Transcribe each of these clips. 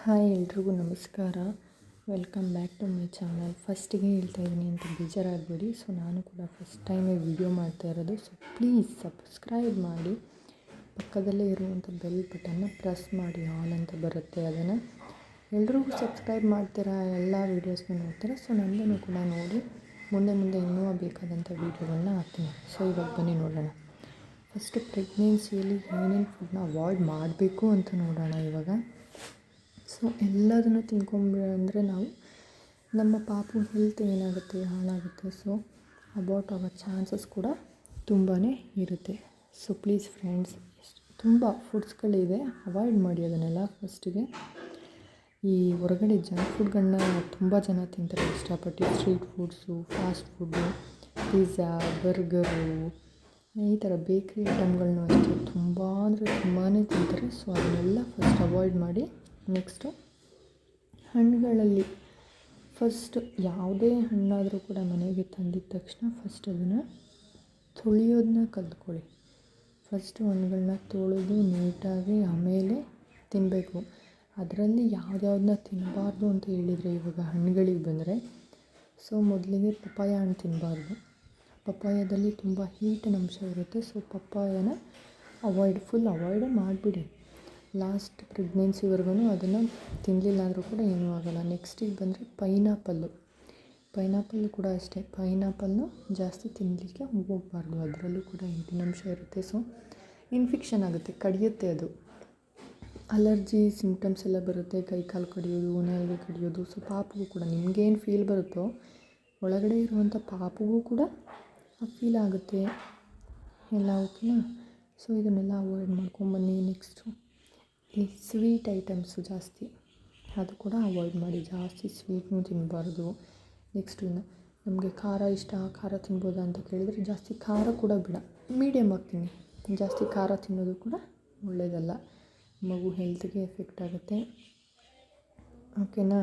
Hi ಎಲ್ರಿಗೂ ನಮಸ್ಕಾರ. Welcome back to my channel. ಫಸ್ಟಿಗೆ ಹೇಳ್ತಾ ಇದ್ದೀನಿ ಅಂತ ಬೇಜಾರಾಗಬೇಡಿ. ಸೊ ನಾನು ಕೂಡ ಫಸ್ಟ್ ಟೈಮೇ ವಿಡಿಯೋ ಮಾಡ್ತಾ ಇರೋದು. ಸೊ ಪ್ಲೀಸ್ ಸಬ್ಸ್ಕ್ರೈಬ್ ಮಾಡಿ, ಪಕ್ಕದಲ್ಲೇ ಇರುವಂಥ ಬೆಲ್ ಬಟನ್ನ ಪ್ರೆಸ್ ಮಾಡಿ, ಆಲ್ ಅಂತ ಬರುತ್ತೆ. ಅದನ್ನು ಎಲ್ರಿಗೂ ಸಬ್ಸ್ಕ್ರೈಬ್ ಮಾಡ್ತೀರಾ, ಎಲ್ಲ ವೀಡಿಯೋಸ್ನ ನೋಡ್ತೀರಾ. ಸೊ ನನ್ನನ್ನು ಕೂಡ ನೋಡಿ, ಮುಂದೆ ಇನ್ನೂ ಬೇಕಾದಂಥ ವೀಡಿಯೋಗಳನ್ನ ಹಾಕ್ತೀನಿ. ಸೊ ಇವಾಗ ಬನ್ನಿ ನೋಡೋಣ. ಫಸ್ಟು ಪ್ರೆಗ್ನೆನ್ಸಿಯಲ್ಲಿ ಏನೇನು ಫುಡ್ನ ಅವಾಯ್ಡ್ ಮಾಡಬೇಕು ಅಂತ ನೋಡೋಣ ಇವಾಗ. ಸೊ ಎಲ್ಲದನ್ನು ತಿನ್ಕೊಂಡ್ರೆ ನಾವು ನಮ್ಮ ಪಾಪು ಹೆಲ್ತ್ ಏನಾಗುತ್ತೆ, ಹಾಳಾಗುತ್ತೆ. ಸೊ ಅಬಾರ್ಟ್ ಆಗೋ ಚಾನ್ಸಸ್ ಕೂಡ ತುಂಬಾ ಇರುತ್ತೆ. ಸೊ ಪ್ಲೀಸ್ ಫ್ರೆಂಡ್ಸ್, ತುಂಬ ಫುಡ್ಸ್ಗಳಿವೆ, ಅವಾಯ್ಡ್ ಮಾಡಿ ಅದನ್ನೆಲ್ಲ. ಫಸ್ಟಿಗೆ ಈ ಹೊರಗಡೆ ಜಂಕ್ ಫುಡ್ಗಳನ್ನ ತುಂಬ ಜನ ತಿಂತಾರೆ ಇಷ್ಟಪಟ್ಟು. Street foods, fast food, pizza, burger, ಈ ಥರ ಬೇಕ್ರಿ ಐಟಮ್ಗಳನ್ನೂ ಅಷ್ಟೇ ತುಂಬ ಅಂದರೆ ತುಂಬಾ ತಿಂತಾರೆ. ಸೊ ಅದನ್ನೆಲ್ಲ ಫಸ್ಟ್ ಅವಾಯ್ಡ್ ಮಾಡಿ. ನೆಕ್ಸ್ಟು ಹಣ್ಣುಗಳಲ್ಲಿ ಫಸ್ಟ್ ಯಾವುದೇ ಹಣ್ಣಾದರೂ ಕೂಡ ಮನೆಗೆ ತಂದಿದ್ದ ತಕ್ಷಣ ಫಸ್ಟ್ ಅದನ್ನು ತೊಳೆಯೋದನ್ನ ಕಲ್ತ್ಕೊಳ್ಳಿ. ಫಸ್ಟು ಹಣ್ಣುಗಳನ್ನ ತೊಳೆದು ನೀಟಾಗಿ ಆಮೇಲೆ ತಿನ್ನಬೇಕು. ಅದರಲ್ಲಿ ಯಾವ್ದ್ಯಾವ್ದನ್ನ ತಿನ್ನಬಾರ್ದು ಅಂತ ಹೇಳಿದರೆ, ಇವಾಗ ಹಣ್ಣುಗಳಿಗೆ ಬಂದರೆ, ಸೊ ಮೊದಲಿಗೆ ಪಪ್ಪಾಯ ಹಣ್ಣು ತಿನ್ನಬಾರ್ದು. ಪಪ್ಪಾಯದಲ್ಲಿ ತುಂಬ ಹೀಟಿನ ಅಂಶ ಇರುತ್ತೆ. ಸೊ ಪಪ್ಪಾಯನ ಫುಲ್ ಅವಾಯ್ಡೇ ಮಾಡಿಬಿಡಿ. ಲಾಸ್ಟ್ ಪ್ರೆಗ್ನೆನ್ಸಿವರೆಗೂ ಅದನ್ನು ತಿನ್ನಲಿಲ್ಲ ಅಂದರೂ ಕೂಡ ಏನೂ ಆಗೋಲ್ಲ. ನೆಕ್ಸ್ಟಿಗೆ ಬಂದರೆ ಪೈನಾಪಲ್ಲು ಕೂಡ ಅಷ್ಟೇ. ಪೈನಾಪಲ್ಲು ಜಾಸ್ತಿ ತಿನ್ನಲಿಕ್ಕೆ ಹೋಗಬಾರ್ದು, ಅದರಲ್ಲೂ ಕೂಡ ಅಂಶ ಇರುತ್ತೆ. ಸೊ ಇನ್ಫೆಕ್ಷನ್ ಆಗುತ್ತೆ, ಕಡಿಯುತ್ತೆ ಅದು. ಅಲರ್ಜಿ ಸಿಮ್ಟಮ್ಸ್ ಎಲ್ಲ ಬರುತ್ತೆ, ಕೈ ಕಾಲು ಕಡಿಯೋದು, ನಾಲಿಗೆ ಕಡಿಯೋದು. ಸೊ ಪಾಪುಗೂ ಕೂಡ ನಿಮಗೇನು ಫೀಲ್ ಬರುತ್ತೋ ಒಳಗಡೆ ಇರುವಂಥ ಪಾಪುಗೂ ಕೂಡ ಆ ಫೀಲ್ ಆಗುತ್ತೆ ಎಲ್ಲ. ಓಕೆನಾ? ಸೊ ಇದನ್ನೆಲ್ಲ ಅವಾಯ್ಡ್ ಮಾಡ್ಕೊಂಬನ್ನಿ. ನೆಕ್ಸ್ಟು ಈ ಸ್ವೀಟ್ ಐಟಮ್ಸು ಜಾಸ್ತಿ, ಅದು ಕೂಡ ಅವಾಯ್ಡ್ ಮಾಡಿ. ಜಾಸ್ತಿ ಸ್ವೀಟ್ನೂ ತಿನ್ನಬಾರ್ದು. ನೆಕ್ಸ್ಟು ನಮಗೆ ಖಾರ ಇಷ್ಟ, ಖಾರ ತಿನ್ಬೋದಾ ಅಂತ ಕೇಳಿದರೆ, ಜಾಸ್ತಿ ಖಾರ ಕೂಡ ಬೇಡ, ಮೀಡಿಯಮ್ ಆಗ್ತೀನಿ. ಜಾಸ್ತಿ ಖಾರ ತಿನ್ನೋದು ಕೂಡ ಒಳ್ಳೆಯದಲ್ಲ, ಮಗು ಹೆಲ್ತ್ಗೆ ಎಫೆಕ್ಟ್ ಆಗುತ್ತೆ. ಓಕೆನಾ?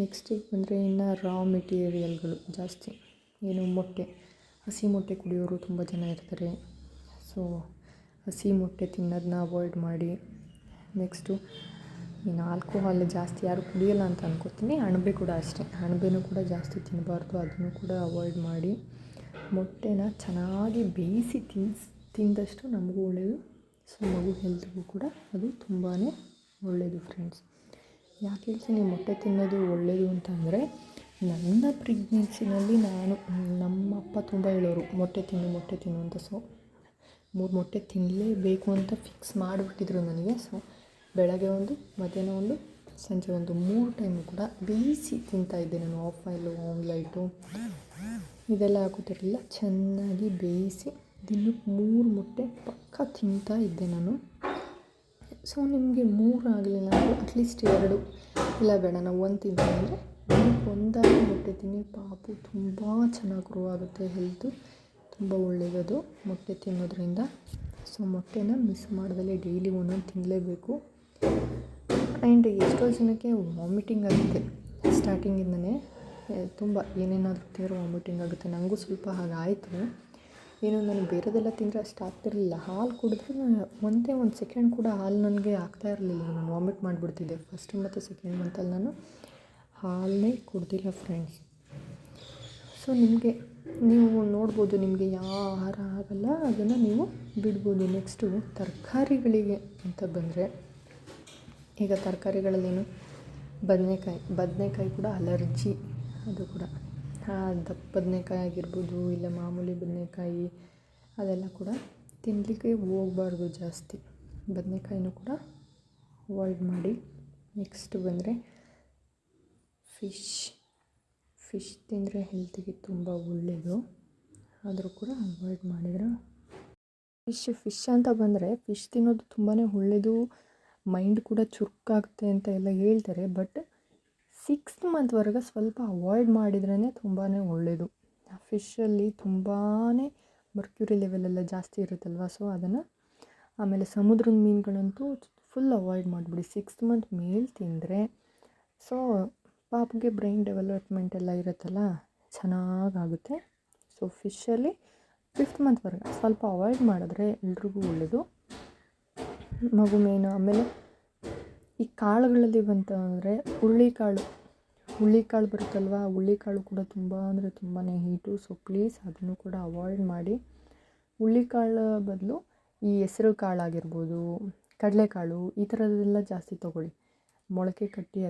ನೆಕ್ಸ್ಟಿಗೆ ಬಂದರೆ ಇನ್ನು ರಾ ಮೆಟೀರಿಯಲ್ಗಳು ಜಾಸ್ತಿ, ಏನು ಮೊಟ್ಟೆ, ಹಸಿ ಮೊಟ್ಟೆ ಕುಡಿಯೋರು ತುಂಬ ಜನ ಇರ್ತಾರೆ. ಸೊ ಹಸಿ ಮೊಟ್ಟೆ ತಿನ್ನೋದನ್ನ ಅವಾಯ್ಡ್ ಮಾಡಿ. ನೆಕ್ಸ್ಟು ಇನ್ನು ಆಲ್ಕೋಹಾಲ್ ಜಾಸ್ತಿ ಯಾರು ಕುಡಿಯೋಲ್ಲ ಅಂತ ಅನ್ಕೋತೀನಿ. ಅಣಬೆ ಕೂಡ ಅಷ್ಟೇ, ಅಣಬೆನೂ ಕೂಡ ಜಾಸ್ತಿ ತಿನ್ನಬಾರ್ದು, ಅದನ್ನು ಕೂಡ ಅವಾಯ್ಡ್ ಮಾಡಿ. ಮೊಟ್ಟೆನ ಚೆನ್ನಾಗಿ ಬೇಯಿಸಿ ತಿಂದಷ್ಟು ನಮಗೂ ಒಳ್ಳೆಯದು. ಸೊ ಮಗು ಹೆಲ್ತ್ಗೂ ಕೂಡ ಅದು ತುಂಬಾ ಒಳ್ಳೆಯದು ಫ್ರೆಂಡ್ಸ್. ಯಾಕೆ ಹೇಳ್ತೀನಿ ಮೊಟ್ಟೆ ತಿನ್ನೋದು ಒಳ್ಳೆಯದು ಅಂತ ಅಂದರೆ, ನನ್ನ ಪ್ರೆಗ್ನೆನ್ಸಿನಲ್ಲಿ ನಮ್ಮ ಅಪ್ಪ ತುಂಬ ಹೇಳೋರು ಮೊಟ್ಟೆ ತಿನ್ನು ಅಂತ. ಸೊ 3 ಮೊಟ್ಟೆ ತಿನ್ನಲೇಬೇಕು ಅಂತ ಫಿಕ್ಸ್ ಮಾಡಿಬಿಟ್ಟಿದ್ರು ನನಗೆ. ಸೊ ಬೆಳಗ್ಗೆ ಒಂದು, ಮಧ್ಯಾಹ್ನ ಒಂದು, ಸಂಜೆ ಒಂದು, 3 ಟೈಮು ಕೂಡ ಬೇಯಿಸಿ ತಿಂತಾಯಿದ್ದೆ ನಾನು. ಆಫ್-ಆಯಿಲು, ಆಮ್ಲೆಟು ಇದೆಲ್ಲ ಹಾಕೋತಿರಲಿಲ್ಲ, ಚೆನ್ನಾಗಿ ಬೇಯಿಸಿ ದಿನಕ್ಕೆ 3 ಮೊಟ್ಟೆ ಪಕ್ಕ ತಿಂತಾ ಇದ್ದೆ ನಾನು. ಸೊ ನಿಮಗೆ 3 ಆಗಲಿಲ್ಲ ಅಂದರೆ ಅಟ್ಲೀಸ್ಟ್ 2, ಇಲ್ಲ ಬೇಡ ನಾವು 1 ತಿಂತೀನಿ ಅಂದರೆ ದಿನಕ್ಕೆ 1 ಮೊಟ್ಟೆ ತಿನ್ನಿ. ಪಾಪು ತುಂಬ ಚೆನ್ನಾಗಿ ಗ್ರೋ ಆಗುತ್ತೆ, ಹೆಲ್ತು ತುಂಬ ಒಳ್ಳೆಯದು ಮೊಟ್ಟೆ ತಿನ್ನೋದ್ರಿಂದ. ಸೊ ಮೊಟ್ಟೆನ ಮಿಸ್ ಮಾಡ್ದಲೇ ಡೈಲಿ ಒಂದೊಂದು ತಿನ್ನಲೇಬೇಕು. ಆ್ಯಂಡ್ ಎಷ್ಟೋ ಜನಕ್ಕೆ ವಾಮಿಟಿಂಗ್ ಆಗುತ್ತೆ ಸ್ಟಾರ್ಟಿಂಗಿಂದನೇ. ತುಂಬ ಏನೇನಾದರೂ ತಿಂದರೂ ವಾಮಿಟಿಂಗ್ ಆಗುತ್ತೆ. ನನಗೂ ಸ್ವಲ್ಪ ಹಾಗಾಯಿತು. ಏನು ನನಗೆ ಬೇರೆದೆಲ್ಲ ತಿಂದರೆ ಅಷ್ಟು ಆಗ್ತಿರಲಿಲ್ಲ. ಹಾಲು ಕುಡಿದ್ರೆ ಒಂದೇ ಒಂದು ಸೆಕೆಂಡ್ ಕೂಡ ಹಾಲು ನನಗೆ ಆಗ್ತಾ ಇರಲಿಲ್ಲ. ನಾನು ವಾಮಿಟ್ ಮಾಡಿಬಿಡ್ತಿದ್ದೆ. ಫಸ್ಟ್ ಮತ್ತು ಸೆಕೆಂಡ್ ಮಂತಲ್ಲಿ ನಾನು ಹಾಲನ್ನೇ ಕುಡ್ದಿಲ್ಲ ಫ್ರೆಂಡ್ಸ್. ಸೊ ನೀವು ನೋಡ್ಬೋದು, ನಿಮಗೆ ಯಾವ ಆಹಾರ ಆಗಲ್ಲ ಅದನ್ನು ನೀವು ಬಿಡ್ಬೋದು. ನೆಕ್ಸ್ಟು ತರಕಾರಿಗಳಿಗೆ ಅಂತ ಬಂದರೆ, ಈಗ ತರಕಾರಿಗಳಲ್ಲೇನು ಬದನೆಕಾಯಿ ಕೂಡ ಅಲರ್ಜಿ. ಅದು ಕೂಡ ದಪ್ಪ ಬದನೆಕಾಯಿ ಆಗಿರ್ಬೋದು, ಇಲ್ಲ ಮಾಮೂಲಿ ಬದನೆಕಾಯಿ, ಅದೆಲ್ಲ ಕೂಡ ತಿನ್ನಲಿಕ್ಕೆ ಹೋಗಬಾರ್ದು ಜಾಸ್ತಿ. ಬದನೆಕಾಯಿನೂ ಕೂಡ ಅವಾಯ್ಡ್ ಮಾಡಿ. ನೆಕ್ಸ್ಟ್ ಬಂದರೆ ಫಿಶ್ ತಿಂದರೆ ಹೆಲ್ತಿಗೆ ತುಂಬ ಒಳ್ಳೆಯದು, ಆದರೂ ಕೂಡ ಅವಾಯ್ಡ್ ಮಾಡಿದ್ರೆ. ಫಿಶ್ ಅಂತ ಬಂದರೆ ಫಿಶ್ ತಿನ್ನೋದು ತುಂಬಾ ಒಳ್ಳೆಯದು, ಮೈಂಡ್ ಕೂಡ ಚುರುಕಾಗುತ್ತೆ ಅಂತ ಎಲ್ಲ ಹೇಳ್ತಾರೆ. ಬಟ್ 6th ಮಂತ್ವರೆಗೆ ಸ್ವಲ್ಪ ಅವಾಯ್ಡ್ ಮಾಡಿದ್ರೇ ತುಂಬಾ ಒಳ್ಳೆಯದು. ಫಿಶಲ್ಲಿ ತುಂಬಾ ಮರ್ಕ್ಯೂರಿ ಲೆವೆಲೆಲ್ಲ ಜಾಸ್ತಿ ಇರುತ್ತಲ್ವ. ಸೊ ಅದನ್ನು ಆಮೇಲೆ ಸಮುದ್ರದ ಮೀನುಗಳಂತೂ ಫುಲ್ ಅವಾಯ್ಡ್ ಮಾಡಿಬಿಡಿ. 6th ಮಂತ್ ಮೇಲೆ ತಿಂದರೆ ಸೊ ಪಾಪುಗೆ ಬ್ರೈನ್ ಡೆವಲಪ್ಮೆಂಟ್ ಎಲ್ಲ ಇರುತ್ತಲ್ಲ, ಚೆನ್ನಾಗಾಗುತ್ತೆ. ಸೊ ಫಿಶಲ್ಲಿ 5th ಮಂತ್ವರೆಗೆ ಸ್ವಲ್ಪ ಅವಾಯ್ಡ್ ಮಾಡಿದ್ರೆ ಎಲ್ರಿಗೂ ಒಳ್ಳೆಯದು, ಮಗು ಮೇನು. ಆಮೇಲೆ ಈ ಕಾಳುಗಳಲ್ಲಿ ಬಂತು ಅಂದರೆ ಹುಳ್ಳಿಕಾಳು ಬರುತ್ತಲ್ವ, ಹುಳ್ಳಿಕಾಳು ಕೂಡ ತುಂಬ ಅಂದರೆ ತುಂಬಾ ಹೀಟು. ಸೊ ಪ್ಲೀಸ್ ಅದನ್ನು ಕೂಡ ಅವಾಯ್ಡ್ ಮಾಡಿ. ಹುಳ್ಳಿಕಾಳು ಬದಲು ಈ ಹೆಸರು ಕಾಳಾಗಿರ್ಬೋದು, ಕಡಲೆಕಾಳು ಈ ಥರದ್ದೆಲ್ಲ ಜಾಸ್ತಿ ತೊಗೊಳ್ಳಿ. ಮೊಳಕೆ ಕಟ್ಟಿ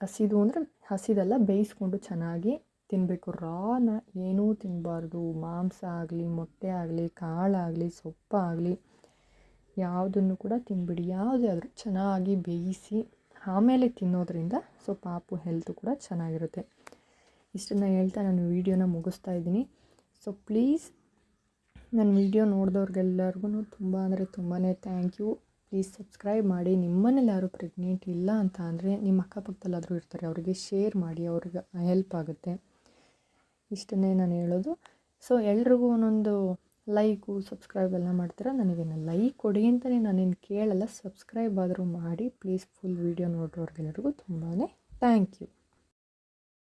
ಹಸಿದು ಅಂದರೆ ಹಸಿದೆಲ್ಲ ಬೇಯಿಸ್ಕೊಂಡು ಚೆನ್ನಾಗಿ ತಿನ್ನಬೇಕು. ರಾನ ಏನೂ ತಿನ್ನಬಾರ್ದು. ಮಾಂಸ ಆಗಲಿ, ಮೊಟ್ಟೆ ಆಗಲಿ, ಕಾಳಾಗಲಿ, ಸೊಪ್ಪಾಗಲಿ ಯಾವುದನ್ನು ಕೂಡ ತಿನ್ಬಿಡಿ. ಯಾವುದೇ ಆದರೂ ಚೆನ್ನಾಗಿ ಬೇಯಿಸಿ ಆಮೇಲೆ ತಿನ್ನೋದ್ರಿಂದ ಸೊ ಪಾಪು ಹೆಲ್ತು ಕೂಡ ಚೆನ್ನಾಗಿರುತ್ತೆ. ಇಷ್ಟನ್ನು ಹೇಳ್ತಾ ನಾನು ವೀಡಿಯೋನ ಮುಗಿಸ್ತಾ ಇದ್ದೀನಿ. ಸೊ ಪ್ಲೀಸ್ ನನ್ನ ವೀಡಿಯೋ ನೋಡಿದವ್ರಿಗೆಲ್ಲರಿಗೂ ತುಂಬ ಅಂದರೆ ತುಂಬಾ ಥ್ಯಾಂಕ್ ಯು. ಪ್ಲೀಸ್ ಸಬ್ಸ್ಕ್ರೈಬ್ ಮಾಡಿ. ನಿಮ್ಮನೇಲಿ ಯಾರು ಪ್ರೆಗ್ನೆಂಟ್ ಇಲ್ಲ ಅಂತ ಅಂದರೆ ನಿಮ್ಮ ಅಕ್ಕಪಕ್ಕದಲ್ಲಾದರೂ ಇರ್ತಾರೆ, ಅವರಿಗೆ ಶೇರ್ ಮಾಡಿ, ಅವ್ರಿಗೆ ಹೆಲ್ಪ್ ಆಗುತ್ತೆ. ಇಷ್ಟನ್ನೇ ನಾನು ಹೇಳೋದು. ಸೊ ಎಲ್ರಿಗೂ ಒಂದೊಂದು ಲೈಕು ಸಬ್ಸ್ಕ್ರೈಬ್ ಎಲ್ಲ ಮಾಡ್ತೀರಾ. ನನಗೇನು ಲೈಕ್ ಕೊಡಿ ಅಂತಲೇ ನಾನೇನು ಕೇಳಲ್ಲ, ಸಬ್ಸ್ಕ್ರೈಬ್ ಆದರೂ ಮಾಡಿ ಪ್ಲೀಸ್. ಫುಲ್ ವೀಡಿಯೋ ನೋಡೋರಿಗೆಲ್ಲರಿಗೂ ತುಂಬಾ ಥ್ಯಾಂಕ್ ಯು.